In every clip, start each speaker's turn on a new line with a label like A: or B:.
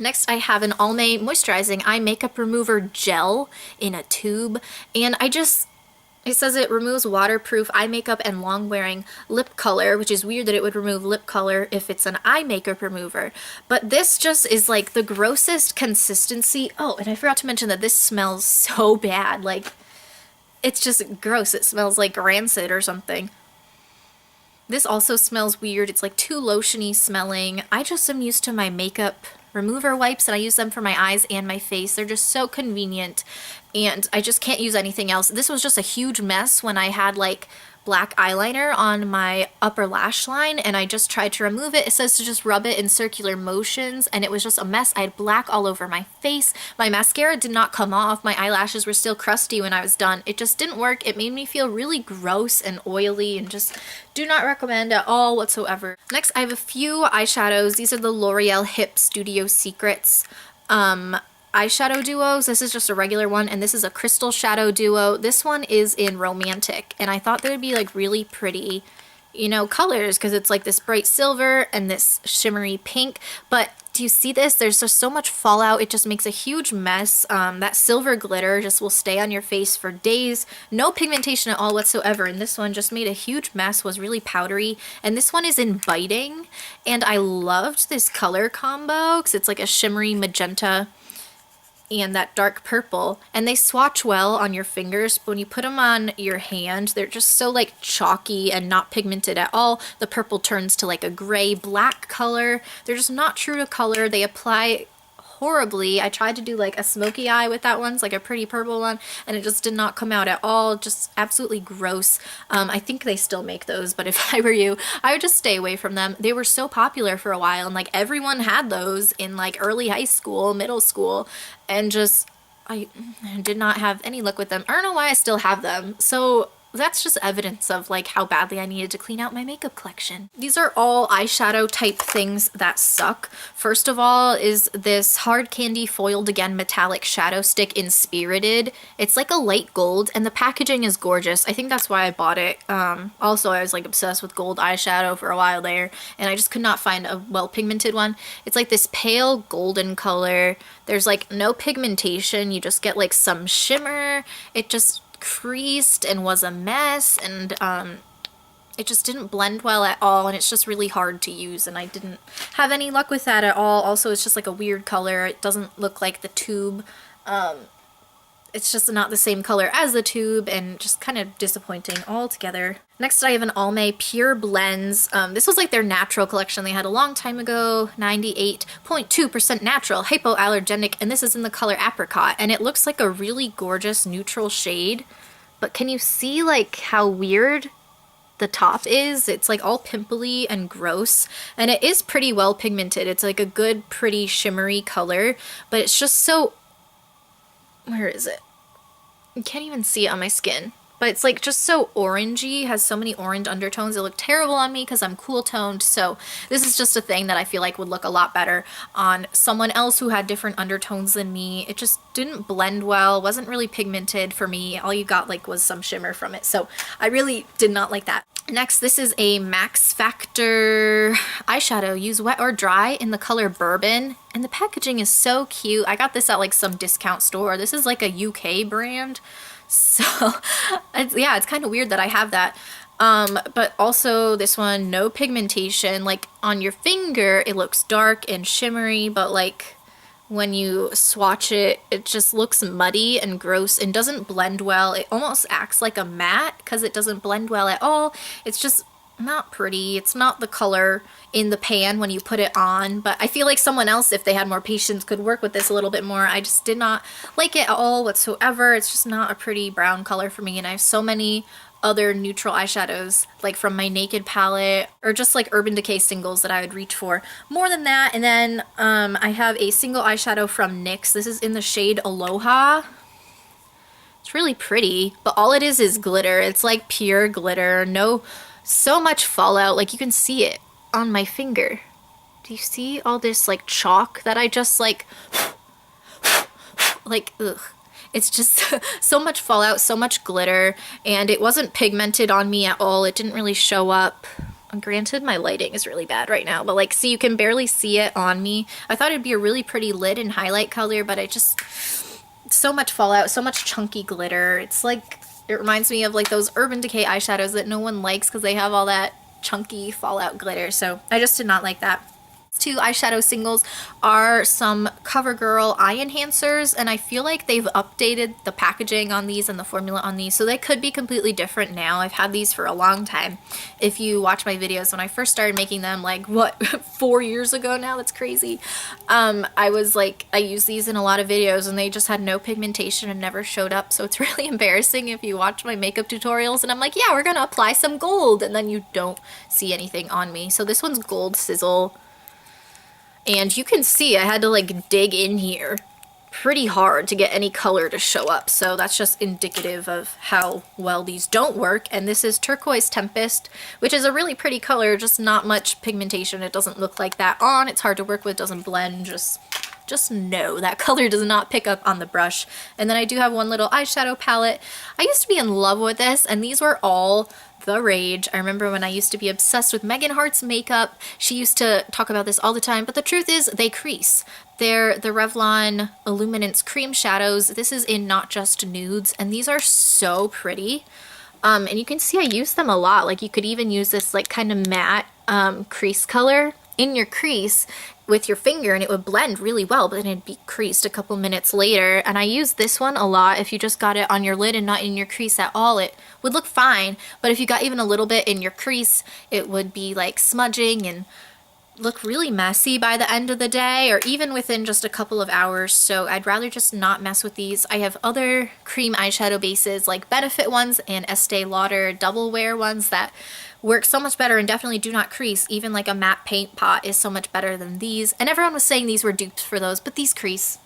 A: Next, I have an Almay Moisturizing Eye Makeup Remover Gel in a tube, and it says it removes waterproof eye makeup and long-wearing lip color, which is weird that it would remove lip color if it's an eye makeup remover. But this just is like the grossest consistency. Oh, and I forgot to mention that this smells so bad. Like, it's just gross. It smells like rancid or something. This also smells weird. It's like too lotiony smelling. I just am used to my makeup remover wipes, and I use them for my eyes and my face. They're just so convenient, and I just can't use anything else. This was just a huge mess when I had like black eyeliner on my upper lash line, and I just tried to remove it. It says to just rub it in circular motions, and it was just a mess. I had black all over my face. My mascara did not come off. My eyelashes were still crusty when I was done. It just didn't work. It made me feel really gross and oily, and just do not recommend at all whatsoever. Next, I have a few eyeshadows. These are the L'Oreal Hip Studio Secrets eyeshadow duos. This is just a regular one, and this is a crystal shadow duo. This one is in Romantic, and I thought they would be like really pretty, you know, colors, because it's like this bright silver and this shimmery pink. But do you see this? There's just so much fallout. It just makes a huge mess. That silver glitter just will stay on your face for days. No pigmentation at all whatsoever, and this one just made a huge mess, was really powdery. And this one is inviting, and I loved this color combo because it's like a shimmery magenta and that dark purple, and they swatch well on your fingers, but when you put them on your hand, they're just so like chalky and not pigmented at all. The purple turns to like a gray black color. They're just not true to color. They apply horribly. I tried to do like a smoky eye with that one, like a pretty purple one, and it just did not come out at all. Just absolutely gross. I think they still make those, but if I were you, I would just stay away from them. They were so popular for a while, and like everyone had those in like early high school, middle school, and just I did not have any luck with them. I don't know why I still have them. So that's just evidence of like how badly I needed to clean out my makeup collection. These are all eyeshadow type things that suck. First of all is this Hard Candy Foiled Again Metallic Shadow Stick in Spirited. It's like a light gold, and the packaging is gorgeous. I think that's why I bought it. Also, I was like obsessed with gold eyeshadow for a while there, and I just could not find a well pigmented one. It's like this pale golden color. There's like no pigmentation. You just get like some shimmer. It just creased and was a mess, and it just didn't blend well at all, and it's just really hard to use, and I didn't have any luck with that at all. Also, it's just like a weird color. It doesn't look like the tube. It's just not the same color as the tube, and just kind of disappointing altogether. Next, I have an Almay Pure Blends. This was like their natural collection they had a long time ago. 98.2% natural, hypoallergenic, and this is in the color Apricot, and it looks like a really gorgeous neutral shade. But can you see like how weird the top is? It's like all pimply and gross, and it is pretty well pigmented. It's like a good, pretty shimmery color, but it's just so... Where is it? You can't even see it on my skin. But it's like just so orangey, has so many orange undertones. It looked terrible on me because I'm cool toned, so this is just a thing that I feel like would look a lot better on someone else who had different undertones than me. It just didn't blend well, wasn't really pigmented for me. All you got like was some shimmer from it, so I really did not like that. Next, this is a Max Factor eyeshadow. Use wet or dry in the color Bourbon, and the packaging is so cute. I got this at like some discount store. This is like a UK brand. So, yeah, it's kind of weird that I have that. But also this one, no pigmentation. Like on your finger, it looks dark and shimmery, but like when you swatch it, it just looks muddy and gross and doesn't blend well. It almost acts like a matte because it doesn't blend well at all. It's just not pretty. It's not the color in the pan when you put it on, but I feel like someone else, if they had more patience, could work with this a little bit more. I just did not like it at all whatsoever. It's just not a pretty brown color for me, and I have so many other neutral eyeshadows, like from my Naked palette, or just like Urban Decay singles that I would reach for more than that. And then I have a single eyeshadow from NYX. This is in the shade Aloha. It's really pretty, but all it is glitter. It's like pure glitter. So much fallout, like you can see it on my finger. Do you see all this like chalk that I just like ugh. It's just so much fallout, so much glitter, and it wasn't pigmented on me at all. It didn't really show up. Granted, my lighting is really bad right now, but like, see, you can barely see it on me. I thought it'd be a really pretty lid and highlight color, but so much fallout, so much chunky glitter. It's like, it reminds me of like those Urban Decay eyeshadows that no one likes because they have all that chunky fallout glitter. So I just did not like that. Two eyeshadow singles are some CoverGirl eye enhancers, and I feel like they've updated the packaging on these and the formula on these, so they could be completely different now. I've had these for a long time. If you watch my videos when I first started making them, like what, 4 years ago now? That's crazy. I used these in a lot of videos and they just had no pigmentation and never showed up, so it's really embarrassing if you watch my makeup tutorials and I'm like, yeah, we're gonna apply some gold, and then you don't see anything on me. So this one's Gold Sizzle. And you can see I had to like dig in here pretty hard to get any color to show up. So that's just indicative of how well these don't work. And this is Turquoise Tempest, which is a really pretty color, just not much pigmentation. It doesn't look like that on. It's hard to work with, doesn't blend, just no, that color does not pick up on the brush. And then I do have one little eyeshadow palette. I used to be in love with this, and these were all the rage. I remember when I used to be obsessed with Megan Hart's makeup. She used to talk about this all the time, but the truth is they crease. They're the Revlon Illuminance Cream Shadows. This is in Not Just Nudes, and these are so pretty. And you can see I use them a lot. Like, you could even use this like kind of matte crease color in your crease with your finger and it would blend really well, but then it'd be creased a couple minutes later. And I use this one a lot. If you just got it on your lid and not in your crease at all, it would look fine, but if you got even a little bit in your crease, it would be like smudging and look really messy by the end of the day, or even within just a couple of hours. So I'd rather just not mess with these. I have other cream eyeshadow bases like Benefit ones and Estee Lauder double wear ones that work so much better and definitely do not crease. Even like a matte paint pot is so much better than these. And everyone was saying these were dupes for those, but these crease.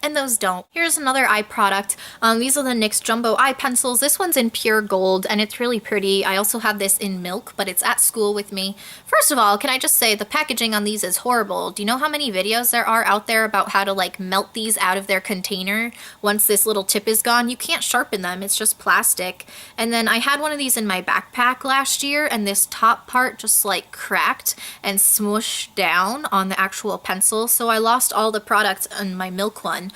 A: And those don't. Here's another eye product. These are the NYX Jumbo Eye Pencils. This one's in pure gold and it's really pretty. I also have this in milk, but it's at school with me. First of all, can I just say the packaging on these is horrible. Do you know how many videos there are out there about how to like melt these out of their container once this little tip is gone? You can't sharpen them, it's just plastic. And then I had one of these in my backpack last year and this top part just like cracked and smooshed down on the actual pencil, so I lost all the products on my milk one.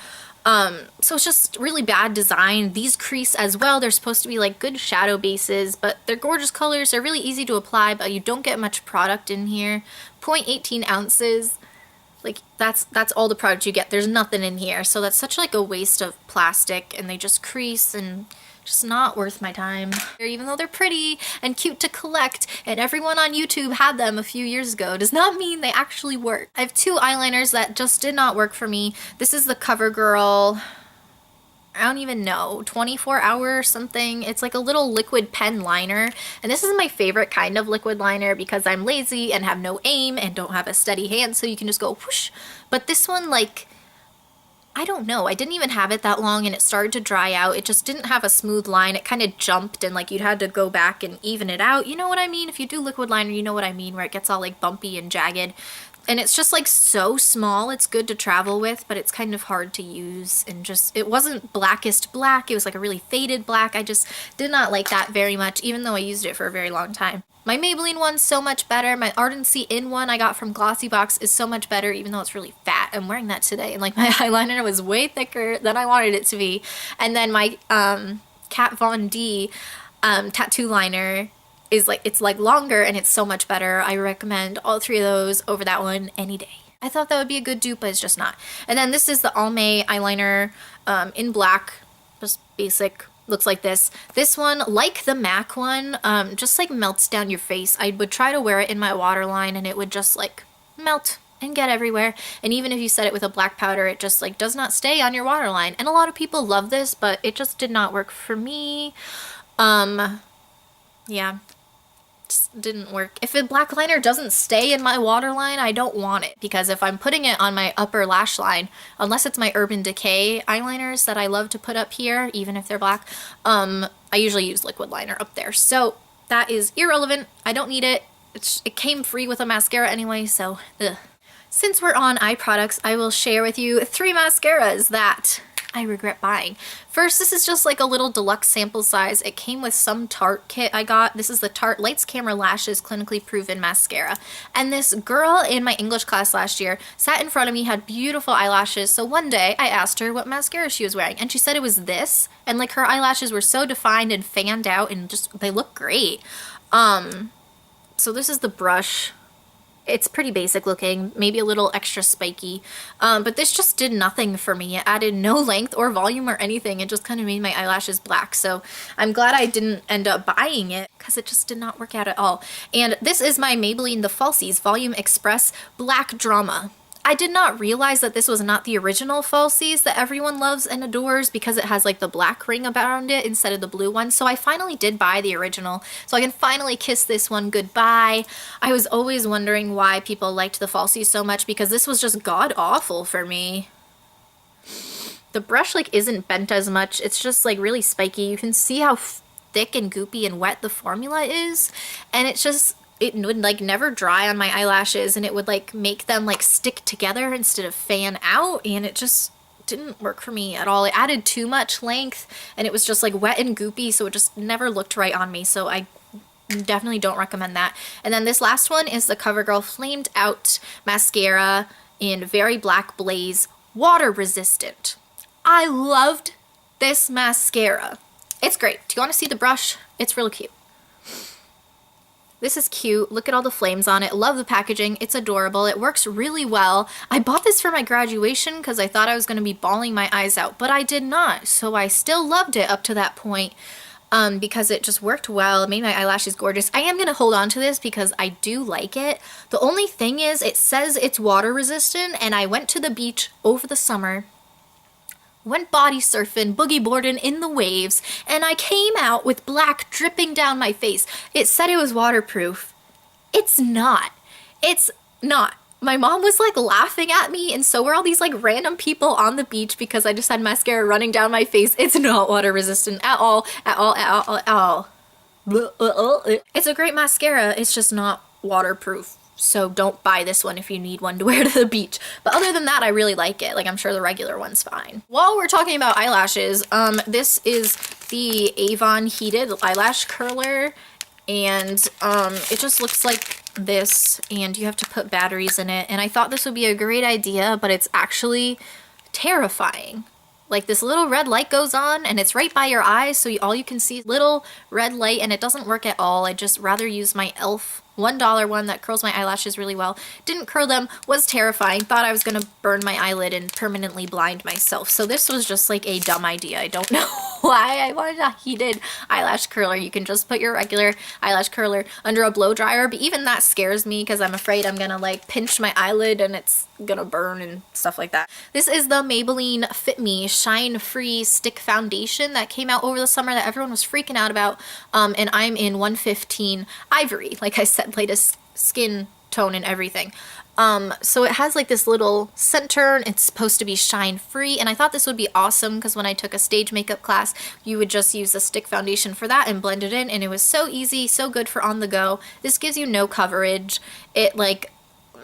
A: So it's just really bad design. These crease as well. They're supposed to be like good shadow bases, but they're gorgeous colors. They're really easy to apply, but you don't get much product in here. 0.18 ounces. Like that's all the product you get. There's nothing in here. So that's such like a waste of plastic, and they just crease and just not worth my time. Even though they're pretty and cute to collect and everyone on YouTube had them a few years ago, does not mean they actually work. I have two eyeliners that just did not work for me. This is the CoverGirl, I don't even know, 24 hour something. It's like a little liquid pen liner, and this is my favorite kind of liquid liner because I'm lazy and have no aim and don't have a steady hand, so you can just go whoosh. But this one, like, I don't know, I didn't even have it that long and it started to dry out. It just didn't have a smooth line. It kind of jumped and like you'd had to go back and even it out. You know what I mean? If you do liquid liner, you know what I mean, where it gets all like bumpy and jagged. And it's just like so small. It's good to travel with, but it's kind of hard to use, and just, it wasn't blackest black. It was like a really faded black. I just did not like that very much, even though I used it for a very long time. My Maybelline one's so much better. My Ardency In one I got from Glossybox is so much better, even though it's really fat. I'm wearing that today, and like my eyeliner was way thicker than I wanted it to be. And then my Kat Von D tattoo liner is like, it's like longer and it's so much better. I recommend all three of those over that one any day. I thought that would be a good dupe, but it's just not. And then this is the Almay eyeliner in black, just basic. Looks like this. This one, like the MAC one, just like melts down your face. I would try to wear it in my waterline and it would just like melt and get everywhere. And even if you set it with a black powder, it just like does not stay on your waterline. And a lot of people love this, but it just did not work for me. Yeah. Just didn't work. If a black liner doesn't stay in my waterline, I don't want it, because if I'm putting it on my upper lash line, unless it's my Urban Decay eyeliners that I love to put up here, even if they're black, I usually use liquid liner up there. So that is irrelevant. I don't need it. It came free with a mascara anyway, so ugh. Since we're on eye products, I will share with you 3 mascaras that I regret buying. First, this is just like a little deluxe sample size. It came with some Tarte kit I got. This is the Tarte Lights Camera Lashes Clinically Proven Mascara. And this girl in my English class last year sat in front of me, had beautiful eyelashes. So one day I asked her what mascara she was wearing, and she said it was this. And like her eyelashes were so defined and fanned out and just, they look great. So this is the brush. It's pretty basic looking, maybe a little extra spiky, but this just did nothing for me. It added no length or volume or anything. It just kind of made my eyelashes black. So I'm glad I didn't end up buying it because it just did not work out at all. And this is my Maybelline The Falsies Volume Express Black Drama. I did not realize that this was not the original Falsies that everyone loves and adores because it has like the black ring around it instead of the blue one. So I finally did buy the original, so I can finally kiss this one goodbye. I was always wondering why people liked the Falsies so much because this was just god-awful for me. The brush like isn't bent as much. It's just like really spiky. You can see how thick and goopy and wet the formula is, and it's just, it would like never dry on my eyelashes, and it would like make them like stick together instead of fan out, and it just didn't work for me at all. It added too much length, and it was just like wet and goopy, so it just never looked right on me. So I definitely don't recommend that. And then this last one is the CoverGirl Flamed Out Mascara in Very Black Blaze Water Resistant. I loved this mascara. It's great. Do you want to see the brush? It's really cute. This is cute. Look at all the flames on it. Love the packaging. It's adorable. It works really well. I bought this for my graduation because I thought I was going to be bawling my eyes out, but I did not. So I still loved it up to that point because it just worked well. It made my eyelashes gorgeous. I am going to hold on to this because I do like it. The only thing is it says it's water resistant, and I went to the beach over the summer, went body surfing, boogie boarding in the waves, and I came out with black dripping down my face. It said it was waterproof. It's not. It's not. My mom was like laughing at me, and so were all these like random people on the beach because I just had mascara running down my face. It's not water resistant at all, at all, at all, at all. It's a great mascara. It's just not waterproof. So don't buy this one if you need one to wear to the beach. But other than that, I really like it. Like, I'm sure the regular one's fine. While we're talking about eyelashes, this is the Avon Heated Eyelash Curler. And it just looks like this, and you have to put batteries in it. And I thought this would be a great idea, but it's actually terrifying. Like, this little red light goes on, and it's right by your eyes, so all you can see is little red light, and it doesn't work at all. I'd just rather use my e.l.f. $1 one that curls my eyelashes really well. Didn't curl them, was terrifying. Thought I was gonna burn my eyelid and permanently blind myself. So this was just like a dumb idea. I don't know why I wanted a heated eyelash curler. You can just put your regular eyelash curler under a blow dryer, but even that scares me because I'm afraid I'm gonna like pinch my eyelid and it's gonna burn and stuff like that. This is the Maybelline Fit Me Shine Free Stick Foundation that came out over the summer that everyone was freaking out about, and I'm in 115 Ivory, like I said, latest skin tone and everything. So it has like this little center, and it's supposed to be shine free, and I thought this would be awesome because when I took a stage makeup class, you would just use the stick foundation for that and blend it in, and it was so easy, so good for on the go. This gives you no coverage. It like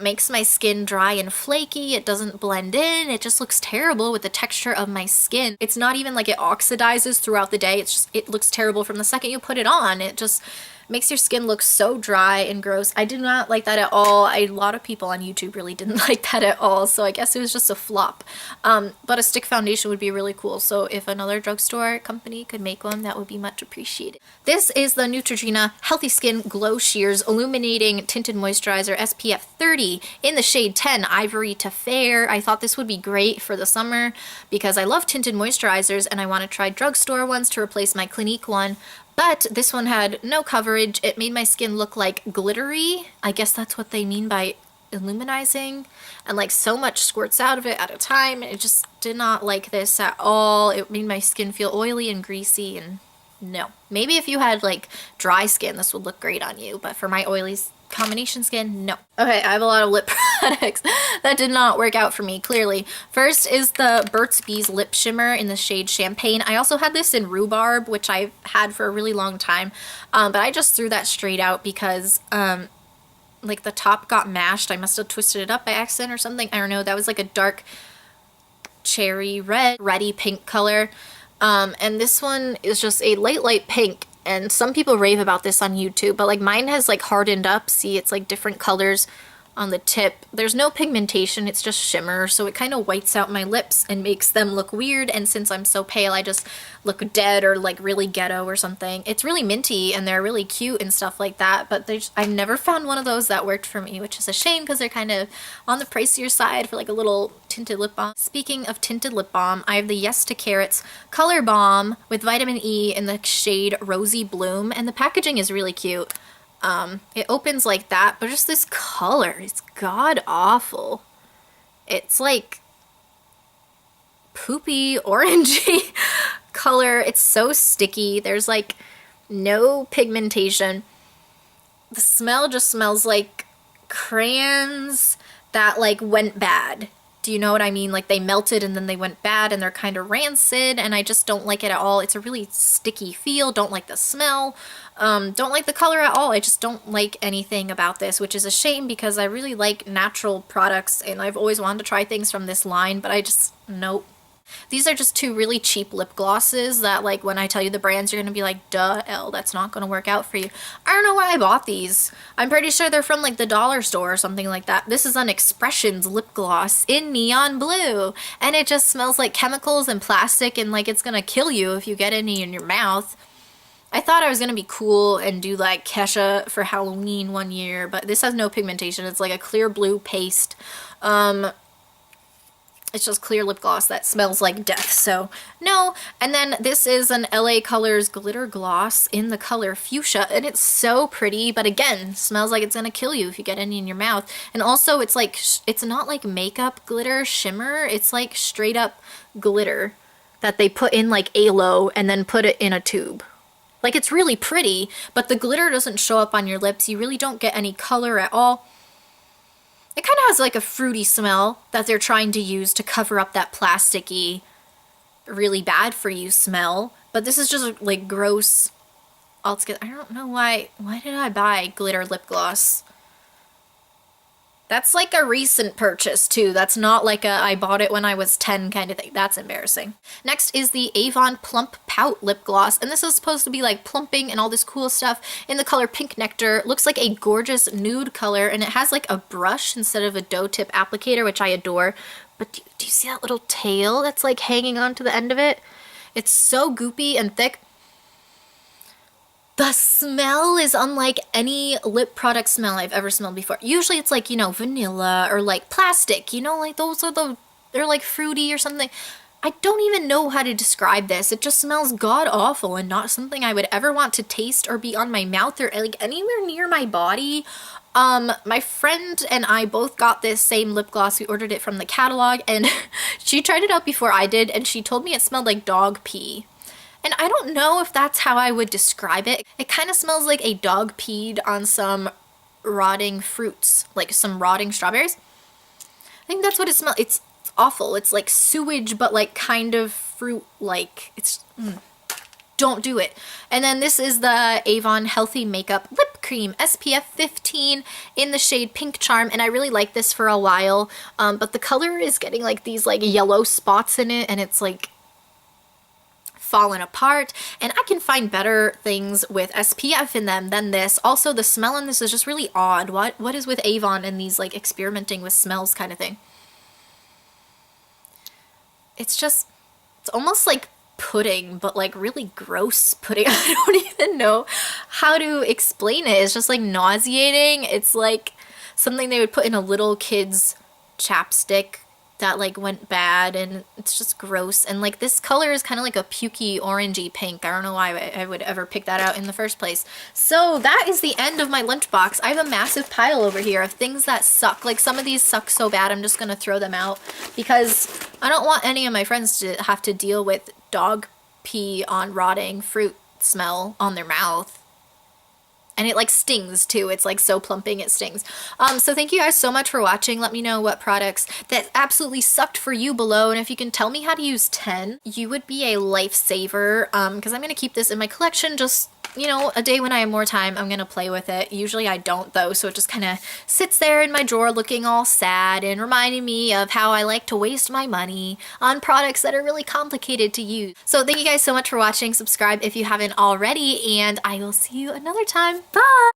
A: makes my skin dry and flaky. It doesn't blend in. It just looks terrible with the texture of my skin. It's not even like it oxidizes throughout the day. It's just, it looks terrible from the second you put it on. It just makes your skin look so dry and gross. I did not like that at all. A lot of people on YouTube really didn't like that at all, so I guess it was just a flop. But a stick foundation would be really cool, so if another drugstore company could make one, that would be much appreciated. This is the Neutrogena Healthy Skin Glow Sheers Illuminating Tinted Moisturizer SPF 30 in the shade 10 Ivory to Fair. I thought this would be great for the summer because I love tinted moisturizers and I want to try drugstore ones to replace my Clinique one. But this one had no coverage. It made my skin look like glittery. I guess that's what they mean by illuminizing. And like so much squirts out of it at a time. It just did not like this at all. It made my skin feel oily and greasy, and no. Maybe if you had like dry skin, this would look great on you. But for my oily combination skin, no. Okay, I have a lot of lip products that did not work out for me, clearly. First is the Burt's Bees Lip Shimmer in the shade Champagne. I also had this in Rhubarb, which I've had for a really long time, but I just threw that straight out because like the top got mashed. I must have twisted it up by accident or something. I don't know. That was like a dark cherry red, reddy pink color. And this one is just a light pink. And some people rave about this on YouTube, but like mine has like hardened up. See, it's like different colors on the tip. There's no pigmentation, it's just shimmer, so it kind of whites out my lips and makes them look weird, and since I'm so pale I just look dead or like really ghetto or something. It's really minty and they're really cute and stuff like that, but I've never found one of those that worked for me, which is a shame because they're kind of on the pricier side for like a little tinted lip balm. Speaking of tinted lip balm, I have the Yes to Carrots Color Balm with vitamin E in the shade Rosy Bloom, and the packaging is really cute. It opens like that, but just this color is god awful. It's like poopy orangey color. It's so sticky. There's like no pigmentation. The smell just smells like crayons that like went bad. Do you know what I mean? Like they melted and then they went bad and they're kind of rancid, and I just don't like it at all. It's a really sticky feel. Don't like the smell. Don't like the color at all. I just don't like anything about this, which is a shame because I really like natural products and I've always wanted to try things from this line, but I just, nope. These are just two really cheap lip glosses that like when I tell you the brands you're gonna be like, duh, Elle, that's not gonna work out for you. I don't know why I bought these. I'm pretty sure they're from like the dollar store or something like that. This is an Expressions lip gloss in neon blue, and it just smells like chemicals and plastic and like it's gonna kill you if you get any in your mouth. I thought I was gonna be cool and do like Kesha for Halloween one year, but this has no pigmentation. It's like a clear blue paste. It's just clear lip gloss that smells like death, so no. And then this is an LA Colors glitter gloss in the color fuchsia, and it's so pretty, but again, smells like it's gonna kill you if you get any in your mouth. And also it's like, it's not like makeup glitter shimmer, it's like straight up glitter that they put in like aloe and then put it in a tube. Like it's really pretty, but the glitter doesn't show up on your lips. You really don't get any color at all. It kind of has like a fruity smell that they're trying to use to cover up that plasticky, really bad for you smell. But this is just like gross altogether. I don't know why did I buy glitter lip gloss? That's like a recent purchase too. That's not like a I bought it when I was 10 kind of thing. That's embarrassing. Next is the Avon Plump Pout lip gloss, and this is supposed to be like plumping and all this cool stuff in the color Pink Nectar. Looks like a gorgeous nude color, and it has like a brush instead of a doe tip applicator, which I adore. But do you see that little tail that's like hanging on to the end of it? It's so goopy and thick. The smell is unlike any lip product smell I've ever smelled before. Usually it's like, you know, vanilla or like plastic, you know, like those are they're like fruity or something. I don't even know how to describe this. It just smells god awful and not something I would ever want to taste or be on my mouth or like anywhere near my body. My friend and I both got this same lip gloss. We ordered it from the catalog, and she tried it out before I did, and she told me it smelled like dog pee. And I don't know if that's how I would describe it. It kind of smells like a dog peed on some rotting fruits, like some rotting strawberries. I think that's what it smells. It's awful. It's like sewage, but like kind of fruit-like. It's, don't do it. And then this is the Avon Healthy Makeup Lip Cream, SPF 15 in the shade Pink Charm, and I really like this for a while, but the color is getting like these like yellow spots in it, and it's like fallen apart, and I can find better things with SPF in them than this. Also, the smell in this is just really odd. What is with Avon and these like experimenting with smells kind of thing? It's almost like pudding, but like really gross pudding. I don't even know how to explain it. It's just like nauseating. It's like something they would put in a little kid's chapstick that like went bad, and it's just gross. And like this color is kind of like a pukey orangey pink. I don't know why I would ever pick that out in the first place. So that is the end of my lunchbox. I have a massive pile over here of things that suck. Like some of these suck so bad I'm just gonna throw them out because I don't want any of my friends to have to deal with dog pee on rotting fruit smell on their mouth. And it like stings too. It's like so plumping it stings. So thank you guys so much for watching. Let me know what products that absolutely sucked for you below. And if you can tell me how to use 10, you would be a lifesaver. Because I'm going to keep this in my collection just you know, a day when I have more time, I'm gonna play with it. Usually I don't though, so it just kind of sits there in my drawer looking all sad and reminding me of how I like to waste my money on products that are really complicated to use. So thank you guys so much for watching. Subscribe if you haven't already, and I will see you another time. Bye!